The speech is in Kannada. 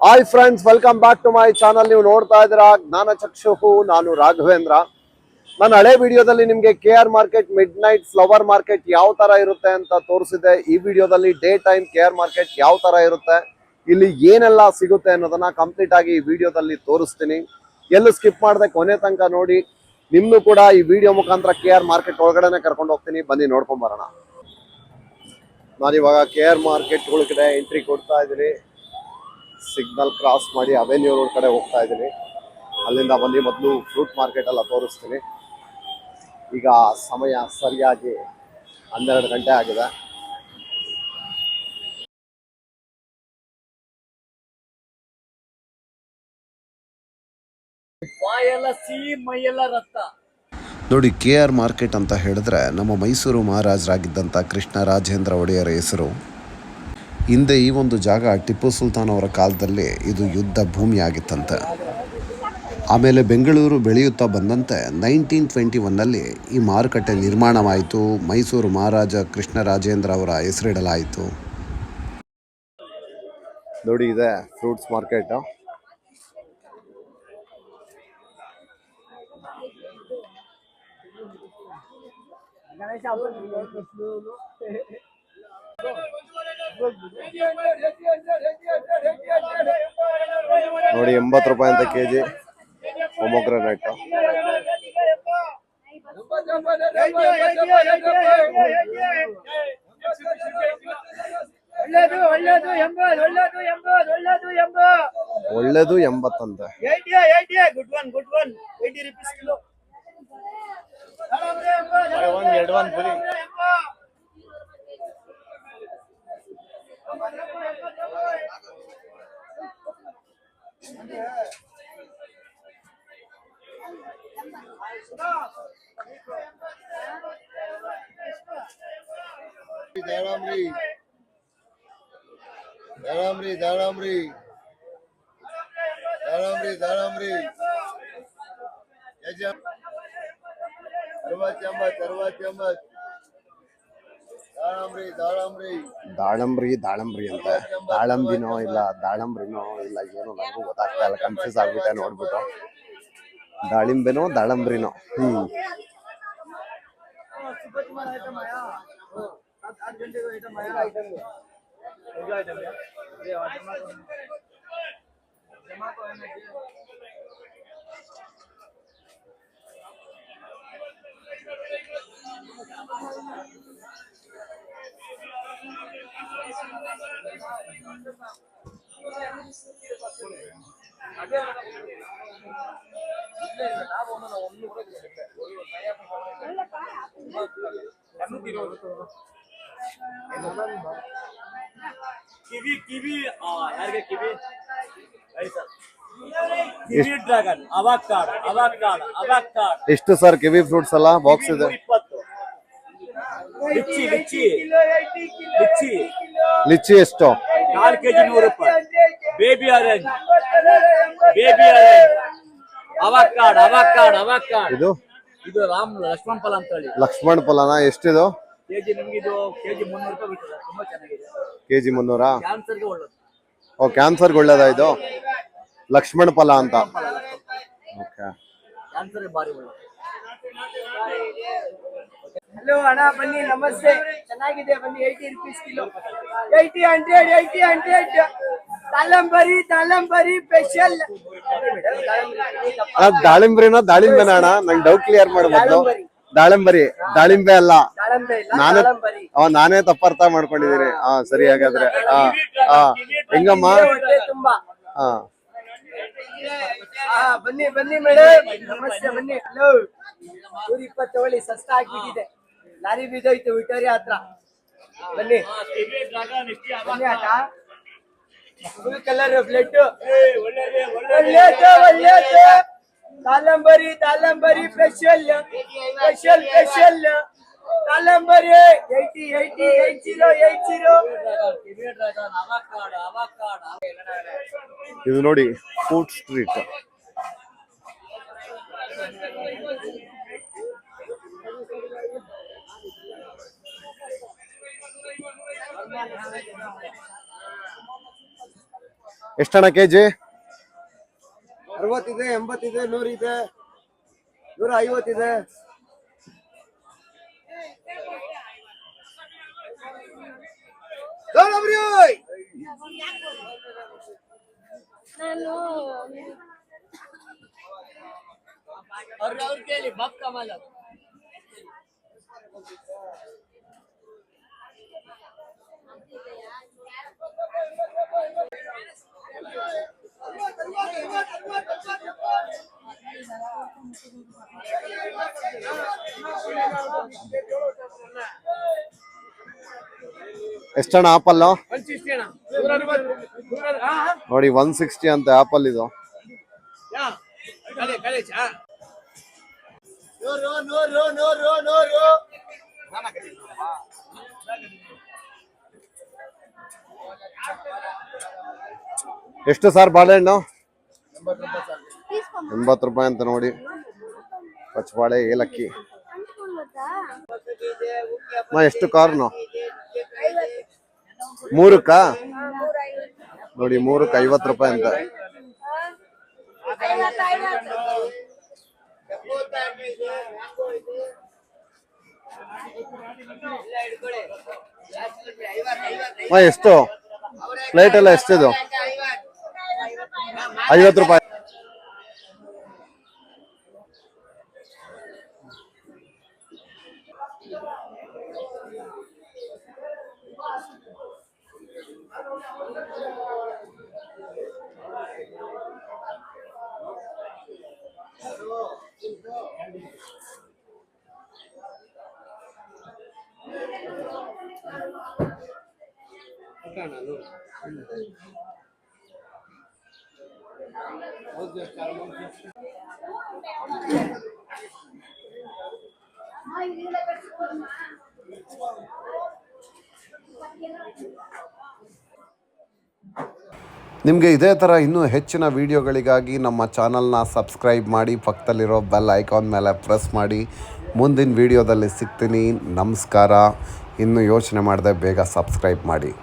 Hi friends, welcome back to my channel. ನೀವು ನೋಡ್ತಾ ಇದ್ದೀರಾ ಜ್ಞಾನ ಚಕ್ಷು. ನಾನು ರಾಘವೇಂದ್ರ. ನಾನು ಹಳೆ ವಿಡಿಯೋದಲ್ಲಿ ನಿಮಗೆ KR market mid night flower market ಯಾವ ತರ ಇರುತ್ತೆ ಅಂತ ತೋರಿಸಿದೆ. ಈ ವಿಡಿಯೋದಲ್ಲಿ ಡೇ ಟೈಮ್ KR ಮಾರ್ಕೆಟ್ ಯಾವ ತರ ಇರುತ್ತೆ, ಇಲ್ಲಿ ಏನೆಲ್ಲ ಸಿಗುತ್ತೆ ಅನ್ನೋದನ್ನ ಕಂಪ್ಲೀಟ್ ಆಗಿ ಈ ವಿಡಿಯೋದಲ್ಲಿ ತೋರಿಸ್ತೀನಿ. ಎಲ್ಲೂ ಸ್ಕಿಪ್ ಮಾಡದೆ ಕೊನೆ ತನಕ ನೋಡಿ. ನಿಮ್ನು ಕೂಡ ಈ ವಿಡಿಯೋ ಮುಖಾಂತರ KR ಮಾರ್ಕೆಟ್ ಒಳಗಡೆ ಕರ್ಕೊಂಡು ಹೋಗ್ತೀನಿ. ಬನ್ನಿ ನೋಡ್ಕೊಂಡ್ ಬರೋಣ. ನಾನಿವಾಗ KR ಮಾರ್ಕೆಟ್ ಒಳಗಡೆ ಎಂಟ್ರಿ ಕೊಡ್ತಾ ಇದ್ದೀನಿ. ಸಿಗ್ನಲ್ ಕ್ರಾಸ್ ಮಾಡಿ ಅವೆನ್ಯೂ ರೋಡ್ ಕಡೆ ಹೋಗ್ತಾ ಇದ್ದೀನಿ. ಅಲ್ಲಿಂದ ಬಂದು ಮೊದಲು ಫ್ರೂಟ್ ಮಾರ್ಕೆಟ್ ಎಲ್ಲ ತೋರಿಸ್ತೀನಿ. ಈಗ ಸಮಯ ಸರಿಯಾಗಿ 12 ಗಂಟೆ ಆಗಿದೆ. ನೋಡಿ, KR ಮಾರ್ಕೆಟ್ ಅಂತ ಹೇಳಿದ್ರೆ ನಮ್ಮ ಮೈಸೂರು ಮಹಾರಾಜರಾಗಿದ್ದಂಥ ಕೃಷ್ಣರಾಜೇಂದ್ರ ಒಡೆಯರ ಹೆಸರು. ಹಿಂದೆ ಈ ಒಂದು ಜಾಗ ಟಿಪ್ಪು ಸುಲ್ತಾನ್ ಅವರ ಕಾಲದಲ್ಲಿ ಇದು ಯುದ್ಧ ಭೂಮಿಯಾಗಿತ್ತಂತೆ. ಆಮೇಲೆ ಬೆಂಗಳೂರು ಬೆಳೆಯುತ್ತಾ ಬಂದಂತೆ 1921ನಲ್ಲಿ ಈ ಮಾರುಕಟ್ಟೆ ನಿರ್ಮಾಣವಾಯಿತು. ಮೈಸೂರು ಮಹಾರಾಜ ಕೃಷ್ಣರಾಜೇಂದ್ರ ಅವರ ಹೆಸರಿಡಲಾಯಿತು. ನೋಡಿ, ಇದೆ ಫ್ರೂಟ್ಸ್ ಮಾರ್ಕೆಟ್. ನೋಡಿ, 80 ರೂಪಾಯಿ ಅಂತ ಕೆಜಿ ಪೊಮೊಗ್ರಾನೇಟ್. ಒಳ್ಳೇದು 80 ಅಂತೆ. ದಾಳಂಬ್ರಿ ಅಂತ. ದಾಳಂಬಿನೋ ಇಲ್ಲ ದಾಳಂಬ್ರಿನೋ ಇಲ್ಲ, ಏನೋ ನನಗೂ ಗೊತ್ತಾಗ್ತಾ ಇಲ್ಲ. ಕನ್ಫ್ಯೂಸ್ ಆಗ್ಬಿಟ್ಟೆ ನೋಡ್ಬಿಟ್ಟು. ದಾಳಿಂಬೆನೋ ದಾಳಂಬ್ರಿನೋ. ಎಷ್ಟು ಸರ್ ಕಿವಿ ಫ್ರೂಟ್ಸ್ ಎಲ್ಲ ಬಾಕ್ಸ್ ಇದೆ? ಲಿಚ್ಚಿ ಎಷ್ಟು? 4 kg 100 ರೂಪಾಯಿ. Baby orange, avocado. ಇದು ಲಕ್ಷ್ಮಣ ಫಲ ಅಂತ ಹೇಳಿ. ಲಕ್ಷ್ಮಣ ಫಲನಾ? ಎಷ್ಟಿದು ಕೆಜಿ? ನಿಮ್ಗೆ ಇದು ಕೆಜಿ 300 ರೂಪಾಯಿ ಬಿಡ್ತದೆ. ತುಂಬಾ ಚೆನ್ನಾಗಿದೆ. ಕೆಜಿ 300? ಕ್ಯಾನ್ಸರ್ಗೆ ಒಳ್ಳೇದು. ಓ, ಕ್ಯಾನ್ಸರ್ಗೆ ಒಳ್ಳೇದಾ ಇದು ಲಕ್ಷ್ಮಣ ಫಲ ಅಂತ? ಓಕೆ, ಕ್ಯಾನ್ಸರ್ಗೆ ಭಾರಿ ಒಳ್ಳೇದು. ಹಲೋ ಅಣ್ಣ, ಬನ್ನಿ, ನಮಸ್ತೆ. ಚೆನ್ನಾಗಿದೆ, ಬನ್ನಿ. 80 ರೂಪೀಸ್ ಕಿಲೋ. 80, 100. ದಾಳಂಬರಿ ಸ್ಪೆಷಲ್. ದಾಳಿಂಬ್ರಿನೋ ದಾಳಿಂಬೆನ ಅಣ್ಣ? ನಂಗೆ ಡೌಟ್ ಕ್ಲಿಯರ್ ಮಾಡ್ಬೋದು. ದಾಳಿಂಬೆ ಅಲ್ಲ. ನಾನೇ ತಪ್ಪರ್ಥ ಮಾಡ್ಕೊಂಡಿದ್ದೀನಿ. ಸರಿ, ಹಾಗಾದ್ರೆ ಹೆಂಗಮ್ಮ? ಬನ್ನಿ ಮೇಡಮ್, ನಮಸ್ತೆ. ಬನ್ನಿ. ಹಲೋ, 120 ತಗೊಳ್ಳಿ, ಸಸ್ತ ಆಗ್ಬಿಟ್ಟಿದೆ. ಲಾರಿ ಬಿದ್ದೋಯ್ತು ವಿಕ್ಟೋರಿಯಾ ಹತ್ರ. ಬನ್ನಿ ಅಕ್ಕ. Full colour blood. ಒಳ್ಳೇದು. ದಾಳಂಬರಿ ಸ್ಪೆಷಲ್. ದಾಳಂಬರಿ 80. ಇದು ನೋಡಿ, ಫುಡ್ ಸ್ಟ್ರೀಟ್. ಎಷ್ಟಣ್ಣ ಕೆಜಿ? 60 ಇದೆ, 80 ಇದೆ, 100 ಇದೆ, 150 ಇದೆ. ಅವ್ರು ಕೇಳಿ ಬಾಪ್ ಕಮಲ್ ಎಷ್ಟಣ್ಣ ಆಪಲ್? 160 ಅಣ್ಣ. ನೋಡಿ 160 ಅಂತ ಆಪಲ್ ಇದು. ಎಷ್ಟು ಸರ್ ಬಾಳೆಹಣ್ಣು? 80 ರೂಪಾಯಿ ಅಂತ ನೋಡಿ. ಪಚ್ಚಬಾಳೆ, ಏಲಕ್ಕಿ. ಎಷ್ಟು ಕಾರ್ನು? 3ಕ್ಕ ನೋಡಿ, 3ಕ್ಕೆ 50 ರೂಪಾಯಿ ಅಂತ. ಎಷ್ಟು ಪ್ಲೇಟ್ ಎಲ್ಲ ಎಷ್ಟಿದು? 50 ರೂಪಾಯಿ. ನಿಮಗೆ ಇದೇ ಥರ ಇನ್ನೂ ಹೆಚ್ಚಿನ ವಿಡಿಯೋಗಳಿಗಾಗಿ ನಮ್ಮ ಚಾನಲ್ನ ಸಬ್ಸ್ಕ್ರೈಬ್ ಮಾಡಿ, ಪಕ್ಕದಲ್ಲಿರೋ ಬೆಲ್ ಐಕಾನ್ ಮೇಲೆ ಪ್ರೆಸ್ ಮಾಡಿ. ಮುಂದಿನ ವಿಡಿಯೋದಲ್ಲಿ ಸಿಗ್ತೀನಿ. ನಮಸ್ಕಾರ. ಇನ್ನೂ ಯೋಚನೆ ಮಾಡದೆ ಬೇಗ ಸಬ್ಸ್ಕ್ರೈಬ್ ಮಾಡಿ.